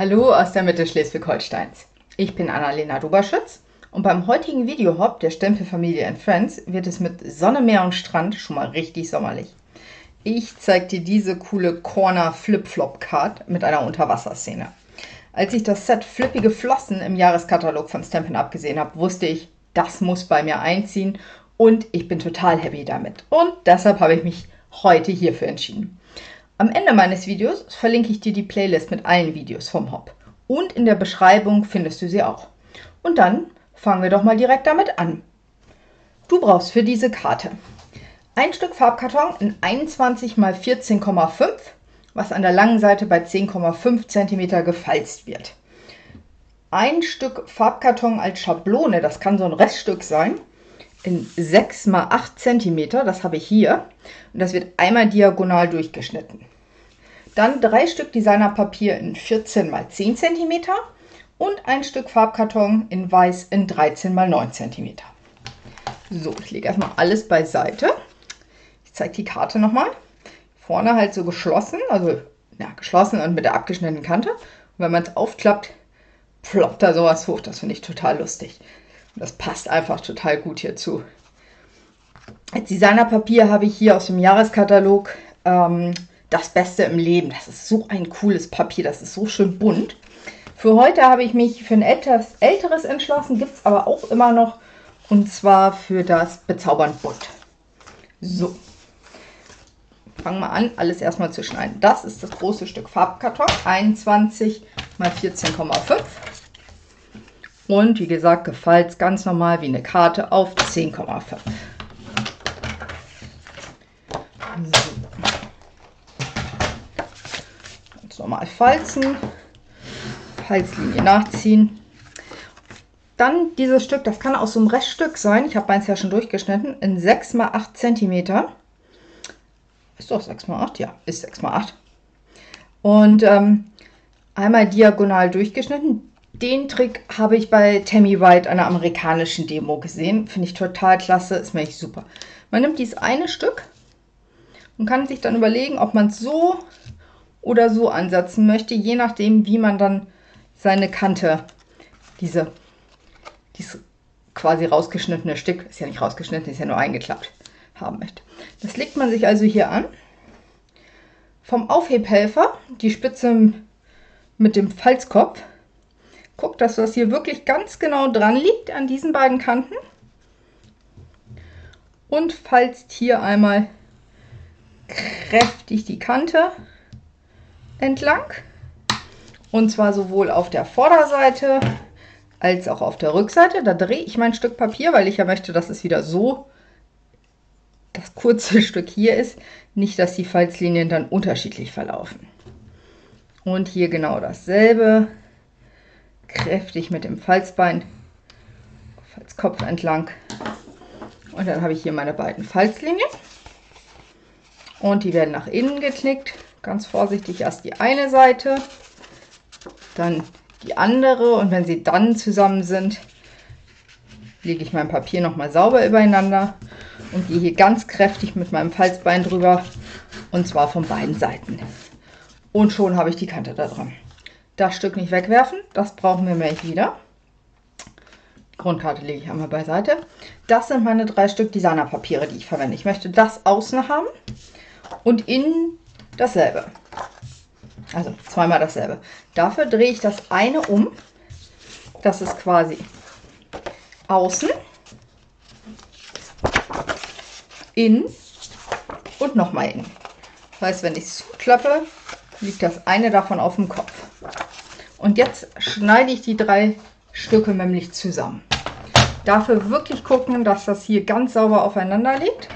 Hallo aus der Mitte Schleswig-Holsteins. Ich bin Annalena Duberschütz und beim heutigen Videohop der Stempelfamilie and Friends wird es mit Sonne, Meer und Strand schon mal richtig sommerlich. Ich zeige dir diese coole Corner Flip-Flop Card mit einer Unterwasserszene. Als ich das Set Flippige Flossen im Jahreskatalog von Stampin' Up! Gesehen habe, wusste ich, das muss bei mir einziehen und ich bin total happy damit. Und deshalb habe ich mich heute hierfür entschieden. Am Ende meines Videos verlinke ich dir die Playlist mit allen Videos vom Hop. Und in der Beschreibung findest du sie auch. Und dann fangen wir doch mal direkt damit an. Du brauchst für diese Karte ein Stück Farbkarton in 21 x 14,5, was an der langen Seite bei 10,5 cm gefalzt wird. Ein Stück Farbkarton als Schablone, das kann so ein Reststück sein, in 6 x 8 cm, das habe ich hier. Und das wird einmal diagonal durchgeschnitten. Dann 3 Stück Designerpapier in 14 x 10 cm und ein Stück Farbkarton in Weiß in 13 x 9 cm. So, ich lege erstmal alles beiseite. Ich zeige die Karte nochmal. Vorne halt so geschlossen, also ja, geschlossen und mit der abgeschnittenen Kante. Und wenn man es aufklappt, ploppt da sowas hoch. Das finde ich total lustig. Und das passt einfach total gut hierzu. Als Designerpapier habe ich hier aus dem Jahreskatalog das Beste im Leben. Das ist so ein cooles Papier, das ist so schön bunt. Für heute habe ich mich für ein älteres entschlossen, gibt es aber auch immer noch, und zwar für das Bezaubernd Bunt. So, fangen wir an, alles erstmal zu schneiden. Das ist das große Stück Farbkarton, 21 x 14,5. Und wie gesagt, gefalzt ganz normal wie eine Karte auf 10,5. So. Ganz normal falzen, Falzlinie nachziehen. Dann dieses Stück, das kann aus so einem Reststück sein, ich habe meins ja schon durchgeschnitten, in 6 x 8 cm. Ist doch 6 x 8? Ja, ist 6 x 8. Und einmal diagonal durchgeschnitten. Den Trick habe ich bei Tammy White, einer amerikanischen Demo, gesehen. Finde ich total klasse, ist mir echt super. Man nimmt dieses eine Stück und kann sich dann überlegen, ob man es so oder so ansetzen möchte, je nachdem, wie man dann seine Kante, dieses quasi rausgeschnittene Stück, ist ja nicht rausgeschnitten, ist ja nur eingeklappt, haben möchte. Das legt man sich also hier an. Vom Aufhebhelfer die Spitze mit dem Falzkopf. Guckt, dass das hier wirklich ganz genau dran liegt an diesen beiden Kanten. Und falzt hier einmal kräftig die Kante entlang. Und zwar sowohl auf der Vorderseite als auch auf der Rückseite. Da drehe ich mein Stück Papier, weil ich ja möchte, dass es wieder so das kurze Stück hier ist. Nicht, dass die Falzlinien dann unterschiedlich verlaufen. Und hier genau dasselbe. Kräftig mit dem Falzbein, Falzkopf entlang. Und dann habe ich hier meine beiden Falzlinien. Und die werden nach innen geknickt. Ganz vorsichtig erst die eine Seite, dann die andere. Und wenn sie dann zusammen sind, lege ich mein Papier nochmal sauber übereinander und gehe hier ganz kräftig mit meinem Falzbein drüber. Und zwar von beiden Seiten. Und schon habe ich die Kante da dran. Das Stück nicht wegwerfen, das brauchen wir gleich wieder. Die Grundkarte lege ich einmal beiseite. Das sind meine 3 Stück Designerpapiere, die ich verwende. Ich möchte das außen haben und innen dasselbe. Also zweimal dasselbe. Dafür drehe ich das eine um. Das ist quasi außen, innen und nochmal innen. Das heißt, wenn ich es zuklappe, liegt das eine davon auf dem Kopf. Und jetzt schneide ich die 3 Stücke nämlich zusammen. Dafür wirklich gucken, dass das hier ganz sauber aufeinander liegt.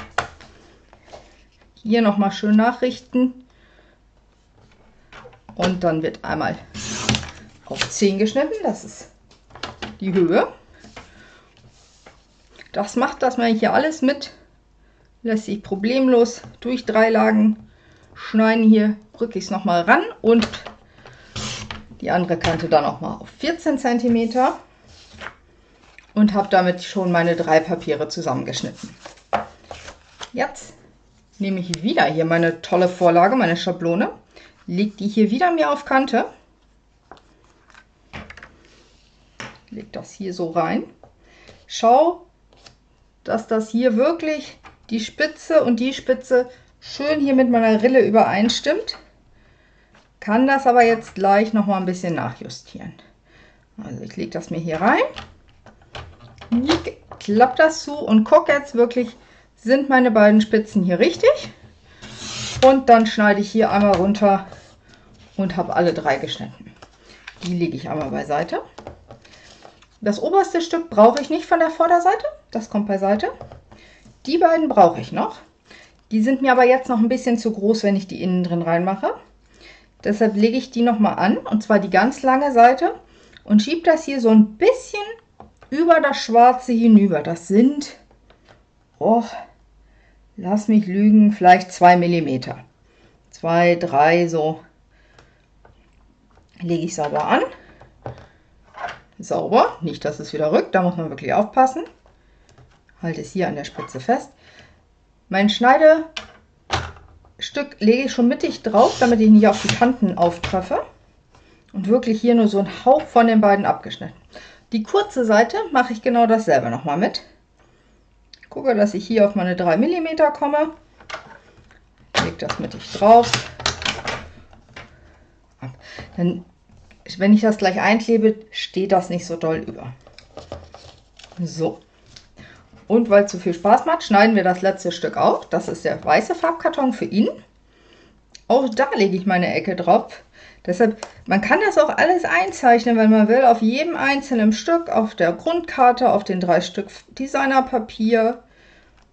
Hier nochmal schön nachrichten. Und dann wird einmal auf 10 geschnitten. Das ist die Höhe. Das macht, dass man hier alles mit, lässt sich problemlos durch 3 Lagen schneiden. Hier rücke ich es nochmal ran und die andere Kante dann nochmal auf 14 cm und habe damit schon meine 3 Papiere zusammengeschnitten. Jetzt nehme ich wieder hier meine tolle Vorlage, meine Schablone, lege die hier wieder mir auf Kante lege das hier so rein. Schau, dass das hier wirklich die Spitze und die Spitze schön hier mit meiner Rille übereinstimmt. Kann das aber jetzt gleich noch mal ein bisschen nachjustieren. Also ich lege das mir hier rein, klappe das zu und gucke jetzt wirklich, sind meine beiden Spitzen hier richtig? Und dann schneide ich hier einmal runter und habe alle 3 geschnitten. Die lege ich einmal beiseite. Das oberste Stück brauche ich nicht von der Vorderseite, das kommt beiseite. Die beiden brauche ich noch. Die sind mir aber jetzt noch ein bisschen zu groß, wenn ich die innen drin reinmache. Deshalb lege ich die noch mal an, und zwar die ganz lange Seite, und schiebe das hier so ein bisschen über das Schwarze hinüber. Das sind, oh, lass mich lügen, vielleicht 2 mm. 2, 3, so. Lege ich sauber an. Sauber, nicht, dass es wieder rückt, da muss man wirklich aufpassen. Halte es hier an der Spitze fest. Mein Schneidestück lege ich schon mittig drauf, damit ich nicht auf die Kanten auftreffe. Und wirklich hier nur so einen Hauch von den beiden abgeschnitten. Die kurze Seite mache ich genau dasselbe nochmal mit. Gucke, dass ich hier auf meine 3 mm komme. Lege das mittig drauf. Dann, wenn ich das gleich einklebe, steht das nicht so doll über. So. Und weil es zu viel Spaß macht, schneiden wir das letzte Stück auf. Das ist der weiße Farbkarton für ihn. Auch da lege ich meine Ecke drauf. Deshalb, man kann das auch alles einzeichnen, wenn man will, auf jedem einzelnen Stück, auf der Grundkarte, auf den 3 Stück Designerpapier,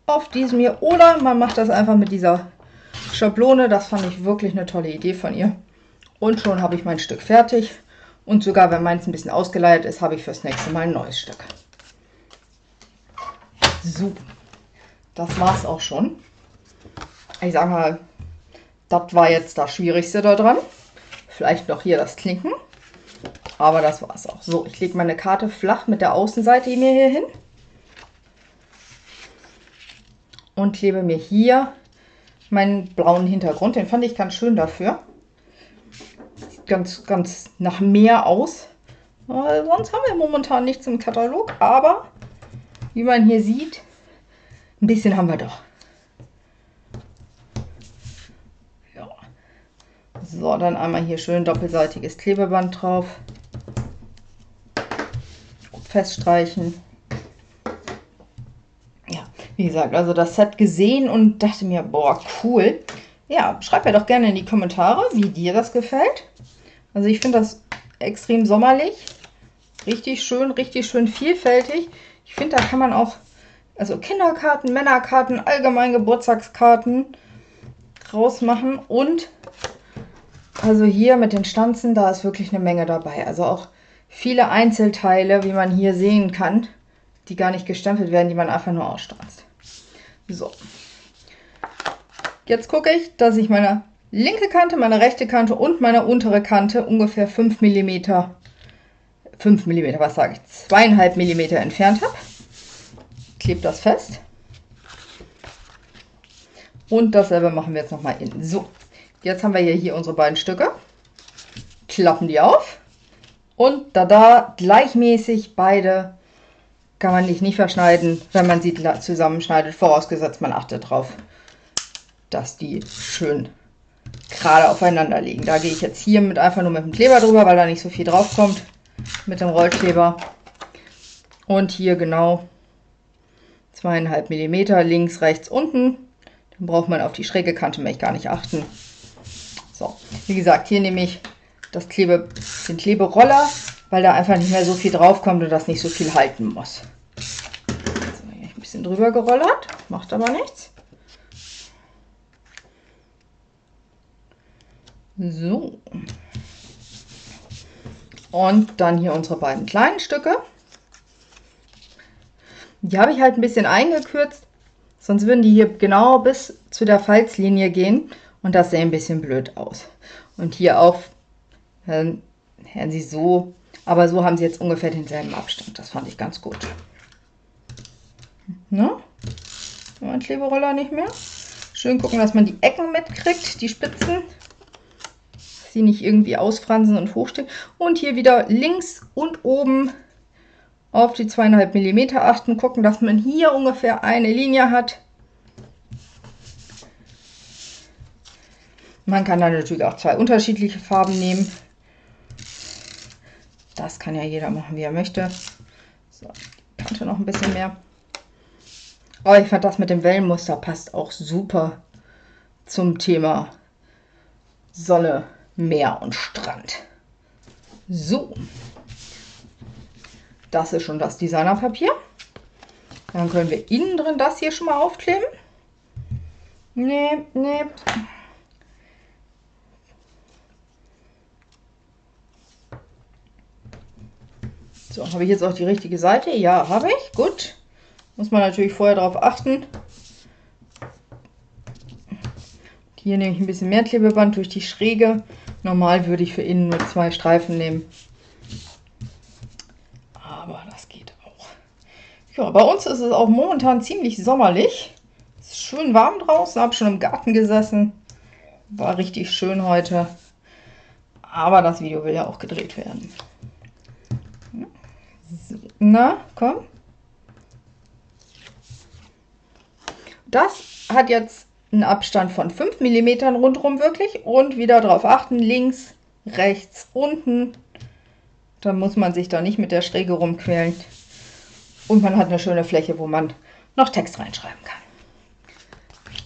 auf diesem hier. Oder man macht das einfach mit dieser Schablone. Das fand ich wirklich eine tolle Idee von ihr. Und schon habe ich mein Stück fertig. Und sogar, wenn meins ein bisschen ausgeleiert ist, habe ich fürs nächste Mal ein neues Stück. So, das war es auch schon. Ich sage mal, das war jetzt das Schwierigste da dran. Vielleicht noch hier das Klinken. Aber das war es auch. So, ich lege meine Karte flach mit der Außenseite mir hier hin. Und klebe mir hier meinen blauen Hintergrund. Den fand ich ganz schön dafür. Sieht ganz nach Meer aus. Sonst haben wir momentan nichts im Katalog. Aber wie man hier sieht, ein bisschen haben wir doch. Ja. So, dann einmal hier schön doppelseitiges Klebeband drauf. Gut feststreichen. Ja, wie gesagt, also das Set gesehen und dachte mir, boah, cool. Ja, schreib mir doch gerne in die Kommentare, wie dir das gefällt. Also ich finde das extrem sommerlich. Richtig schön vielfältig. Ich finde, da kann man auch also Kinderkarten, Männerkarten, allgemein Geburtstagskarten rausmachen. Und also hier mit den Stanzen, da ist wirklich eine Menge dabei. Also auch viele Einzelteile, wie man hier sehen kann, die gar nicht gestempelt werden, die man einfach nur ausstanzt. So. Jetzt gucke ich, dass ich meine linke Kante, meine rechte Kante und meine untere Kante ungefähr 5 mm, was sage ich, 2,5 mm entfernt habe. Klebe das fest. Und dasselbe machen wir jetzt nochmal innen. So, jetzt haben wir hier unsere beiden Stücke. Klappen die auf. Und da gleichmäßig beide, kann man nicht verschneiden, wenn man sie zusammenschneidet, vorausgesetzt man achtet darauf, dass die schön gerade aufeinander liegen. Da gehe ich jetzt hier einfach nur mit dem Kleber drüber, weil da nicht so viel drauf kommt, mit dem Rollkleber. Und hier genau 2,5 mm links, rechts, unten. Dann braucht man auf die schräge Kante möchte ich gar nicht achten. So, wie gesagt, hier nehme ich den Kleberoller, weil da einfach nicht mehr so viel drauf kommt und das nicht so viel halten muss. So, hier ein bisschen drüber gerollert, macht aber nichts. So. Und dann hier unsere beiden kleinen Stücke. Die habe ich halt ein bisschen eingekürzt, sonst würden die hier genau bis zu der Falzlinie gehen und das sähe ein bisschen blöd aus. Und hier auch hören sie so, aber so haben sie jetzt ungefähr denselben Abstand. Das fand ich ganz gut. Ne? Mein Kleberoller nicht mehr. Schön gucken, dass man die Ecken mitkriegt, die Spitzen. Dass sie nicht irgendwie ausfransen und hochstehen. Und hier wieder links und oben Auf die 2,5 mm achten, gucken, dass man hier ungefähr eine Linie hat. Man kann dann natürlich auch 2 unterschiedliche Farben nehmen. Das kann ja jeder machen, wie er möchte. So, die Kante noch ein bisschen mehr. Aber ich fand, das mit dem Wellenmuster passt auch super zum Thema Sonne, Meer und Strand. So, das ist schon das Designerpapier. Dann können wir innen drin das hier schon mal aufkleben. Nee. So, habe ich jetzt auch die richtige Seite? Ja, habe ich. Gut. Muss man natürlich vorher darauf achten. Hier nehme ich ein bisschen mehr Klebeband durch die Schräge. Normal würde ich für innen nur 2 Streifen nehmen. Aber das geht auch. Ja, bei uns ist es auch momentan ziemlich sommerlich. Es ist schön warm draußen, habe schon im Garten gesessen. War richtig schön heute. Aber das Video will ja auch gedreht werden. So, na, komm. Das hat jetzt einen Abstand von 5 mm rundherum wirklich. Und wieder darauf achten, links, rechts, unten. Dann muss man sich da nicht mit der Schräge rumquälen. Und man hat eine schöne Fläche, wo man noch Text reinschreiben kann.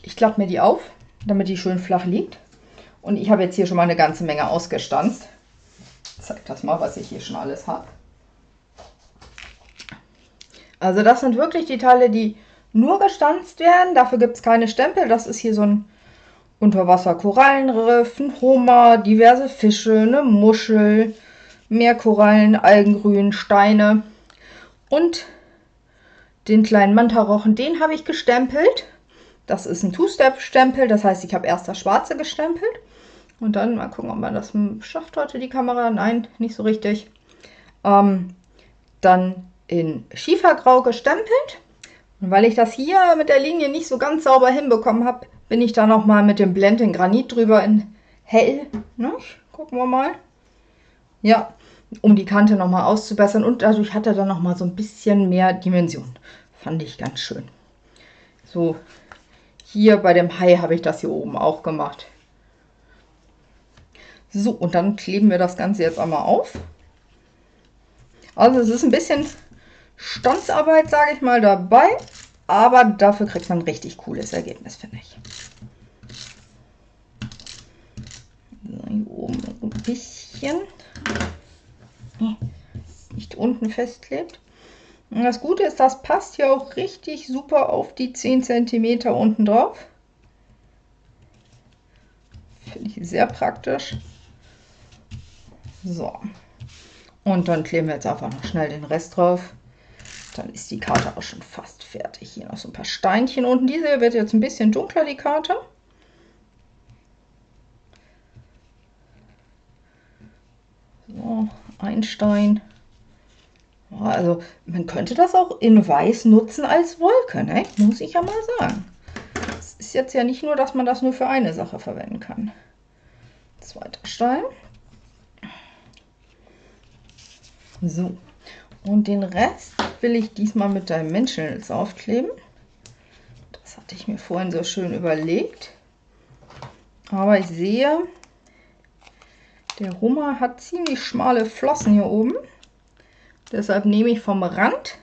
Ich klappe mir die auf, damit die schön flach liegt. Und ich habe jetzt hier schon mal eine ganze Menge ausgestanzt. Ich zeige das mal, was ich hier schon alles habe. Also das sind wirklich die Teile, die nur gestanzt werden. Dafür gibt es keine Stempel. Das ist hier so ein Unterwasser-Korallenriff, ein Hummer, diverse Fische, eine Muschel, Meerkorallen, Algengrün, Steine und den kleinen Mantarochen. Den habe ich gestempelt. Das ist ein Two-Step-Stempel. Das heißt, ich habe erst das Schwarze gestempelt. Und dann mal gucken, ob man das schafft heute, die Kamera. Nein, nicht so richtig. Dann in Schiefergrau gestempelt. Und weil ich das hier mit der Linie nicht so ganz sauber hinbekommen habe, bin ich da nochmal mit dem Blend in Granit drüber in hell. Ne? Gucken wir mal. Ja, um die Kante nochmal auszubessern. Und dadurch hat er dann nochmal so ein bisschen mehr Dimension. Fand ich ganz schön. So, hier bei dem Hai habe ich das hier oben auch gemacht. So, und dann kleben wir das Ganze jetzt einmal auf. Also es ist ein bisschen Stanzarbeit, sage ich mal, dabei, aber dafür kriegt man ein richtig cooles Ergebnis, finde ich. So, hier oben ein bisschen, nicht unten festklebt. Und das Gute ist, das passt hier auch richtig super auf die 10 cm unten drauf. Finde ich sehr praktisch. So, und dann kleben wir jetzt einfach noch schnell den Rest drauf. Dann ist die Karte auch schon fast fertig. Hier noch so ein paar Steinchen unten. Diese wird jetzt ein bisschen dunkler, die Karte. So, ein Stein. Also man könnte das auch in Weiß nutzen als Wolke, ne? Muss ich ja mal sagen. Es ist jetzt ja nicht nur, dass man das nur für eine Sache verwenden kann. Zweiter Stein. So, und den Rest will ich diesmal mit Dimensionals aufkleben. Das hatte ich mir vorhin so schön überlegt. Aber ich sehe, der Hummer hat ziemlich schmale Flossen hier oben. Deshalb nehme ich vom Rand,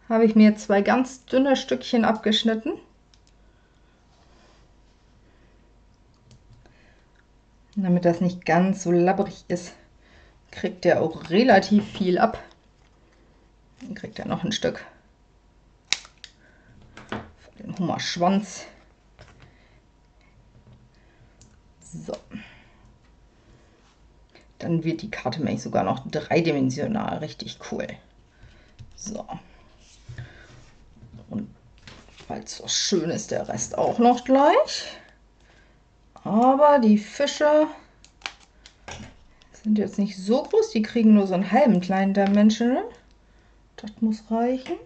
habe ich mir 2 ganz dünne Stückchen abgeschnitten. Und damit das nicht ganz so labbrig ist, kriegt er auch relativ viel ab. Dann kriegt er noch ein Stück für den Hummerschwanz. So. Dann wird die Karte nämlich sogar noch dreidimensional, richtig cool. So. Und weil es so schön ist, der Rest auch noch gleich. Aber die Fische sind jetzt nicht so groß, die kriegen nur so einen halben kleinen Dimensional. Das muss reichen.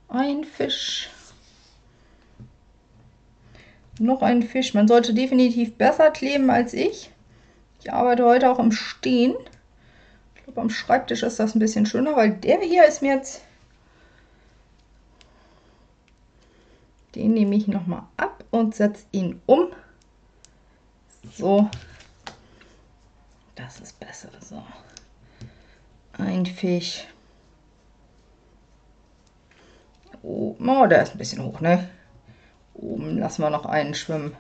Ein Fisch. Noch ein Fisch. Man sollte definitiv besser kleben als ich. Ich arbeite heute auch im Stehen. Ich glaube, am Schreibtisch ist das ein bisschen schöner, weil der hier ist mir jetzt... Den nehme ich nochmal ab und setze ihn um. So. Das ist besser. So. Ein Fisch. Oben. Oh, der ist ein bisschen hoch, ne? Oben lassen wir noch einen schwimmen.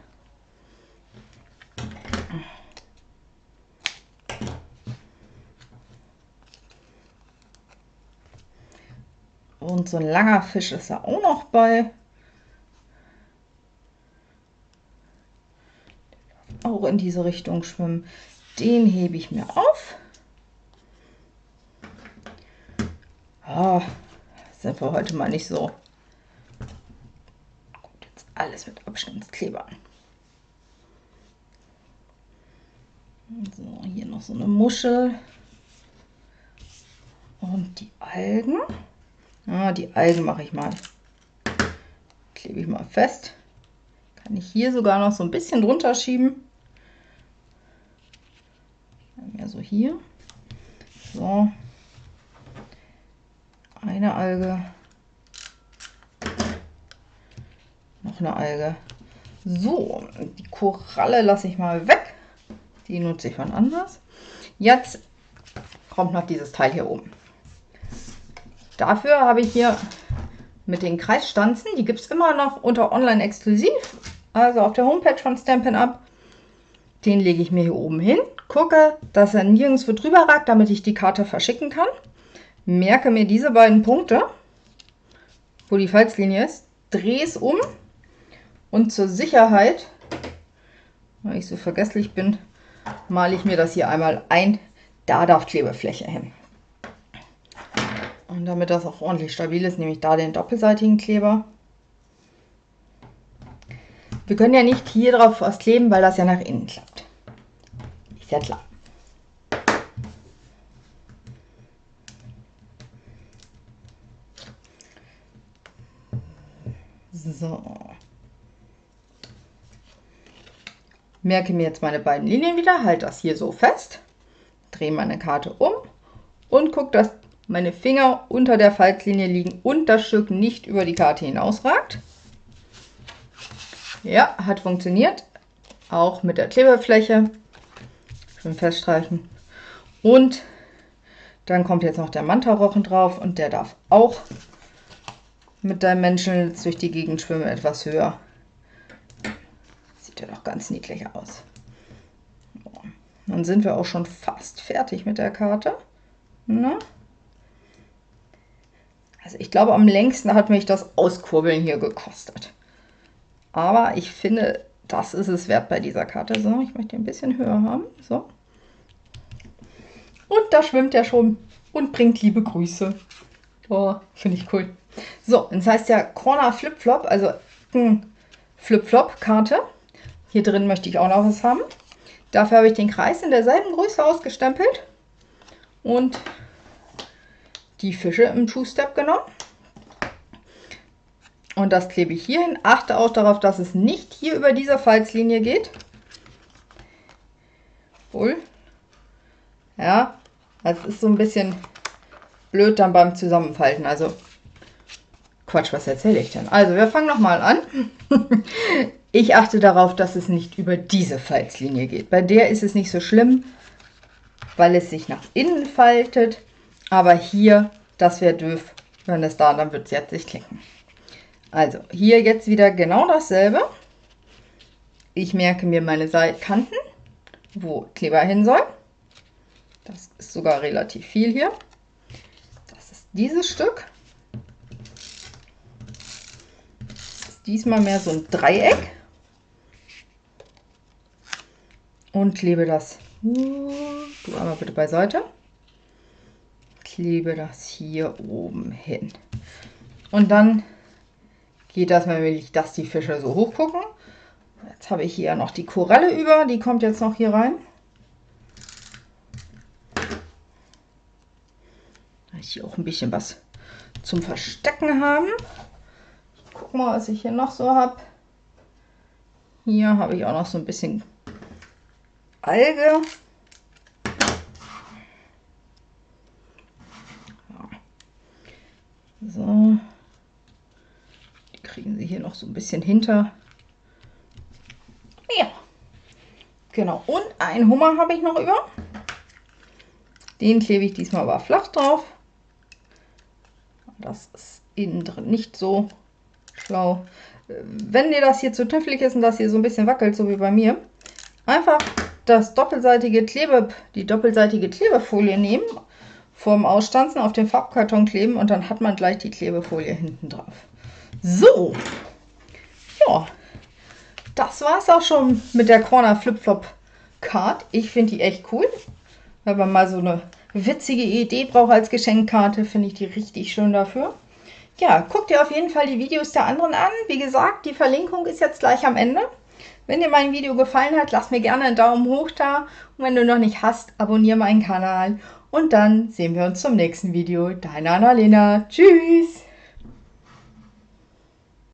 Und so ein langer Fisch ist da auch noch bei. Auch in diese Richtung schwimmen. Den hebe ich mir auf. Oh, sind wir heute mal nicht so. Kommt jetzt alles mit Abstandskleber an. So, hier noch so eine Muschel. Und die Algen. Ah, die Algen mache ich mal. Klebe ich mal fest. Kann ich hier sogar noch so ein bisschen drunter schieben. Mehr so hier. So. Eine Alge. Noch eine Alge. So, die Koralle lasse ich mal weg. Die nutze ich wann anders. Jetzt kommt noch dieses Teil hier oben. Dafür habe ich hier mit den Kreisstanzen, die gibt es immer noch unter online exklusiv, also auf der Homepage von Stampin' Up. Den lege ich mir hier oben hin, gucke, dass er nirgendwo drüber ragt, damit ich die Karte verschicken kann. Merke mir diese beiden Punkte, wo die Falzlinie ist, drehe es um und zur Sicherheit, weil ich so vergesslich bin, male ich mir das hier einmal ein. Da darf Klebefläche hin. Und damit das auch ordentlich stabil ist, nehme ich da den doppelseitigen Kleber. Wir können ja nicht hier drauf was kleben, weil das ja nach innen klappt. Ist ja klar. So. Merke mir jetzt meine beiden Linien wieder, halte das hier so fest, drehe meine Karte um und gucke, dass meine Finger unter der Falzlinie liegen und das Stück nicht über die Karte hinausragt. Ja, hat funktioniert. Auch mit der Klebefläche. Schön feststreichen. Und dann kommt jetzt noch der Manta-Rochen drauf und der darf auch mit deinem Menschen durch die Gegend schwimmen, etwas höher. Sieht ja doch ganz niedlich aus. So. Dann sind wir auch schon fast fertig mit der Karte. Na? Also ich glaube, am längsten hat mich das Auskurbeln hier gekostet. Aber ich finde, das ist es wert bei dieser Karte. So, ich möchte ein bisschen höher haben. So. Und da schwimmt er schon und bringt liebe Grüße. Oh, finde ich cool. So, das heißt ja Corner Flip-Flop, also Flip-Flop-Karte. Hier drin möchte ich auch noch was haben. Dafür habe ich den Kreis in derselben Größe ausgestempelt und die Fische im Two-Step genommen. Und das klebe ich hier hin. Achte auch darauf, dass es nicht hier über diese Falzlinie geht. Wohl. Ja, das ist so ein bisschen blöd dann beim Zusammenfalten. Also, Quatsch, was erzähle ich denn? Also, wir fangen nochmal an. Ich achte darauf, dass es nicht über diese Falzlinie geht. Bei der ist es nicht so schlimm, weil es sich nach innen faltet. Aber hier, das wäre doof, wenn es da, dann wird es jetzt sich klicken. Also, hier jetzt wieder genau dasselbe. Ich merke mir meine Kanten, wo Kleber hin soll. Das ist sogar relativ viel hier. Das ist dieses Stück. Das ist diesmal mehr so ein Dreieck. Und klebe das, du einmal bitte beiseite. Klebe das hier oben hin. Und dann geht das, wenn will ich, dass die Fische so hoch gucken. Jetzt habe ich hier noch die Koralle über, die kommt jetzt noch hier rein. Da ich hier auch ein bisschen was zum Verstecken haben. Ich gucke mal, was ich hier noch so habe. Hier habe ich auch noch so ein bisschen Alge. So. Die kriegen sie hier noch so ein bisschen hinter. Ja. Genau. Und einen Hummer habe ich noch über. Den klebe ich diesmal aber flach drauf. Das ist innen drin nicht so schlau. Wenn dir das hier zu tüffelig ist und das hier so ein bisschen wackelt, so wie bei mir, einfach die doppelseitige Klebefolie nehmen, vorm Ausstanzen auf den Farbkarton kleben und dann hat man gleich die Klebefolie hinten drauf. So, ja, das war es auch schon mit der Corner Flip Flop Card. Ich finde die echt cool. Wenn man mal so eine witzige Idee braucht als Geschenkkarte, finde ich die richtig schön dafür. Ja, guck dir auf jeden Fall die Videos der anderen an. Wie gesagt, die Verlinkung ist jetzt gleich am Ende. Wenn dir mein Video gefallen hat, lass mir gerne einen Daumen hoch da. Und wenn du noch nicht hast, abonniere meinen Kanal. Und dann sehen wir uns zum nächsten Video. Deine Annalena. Tschüss!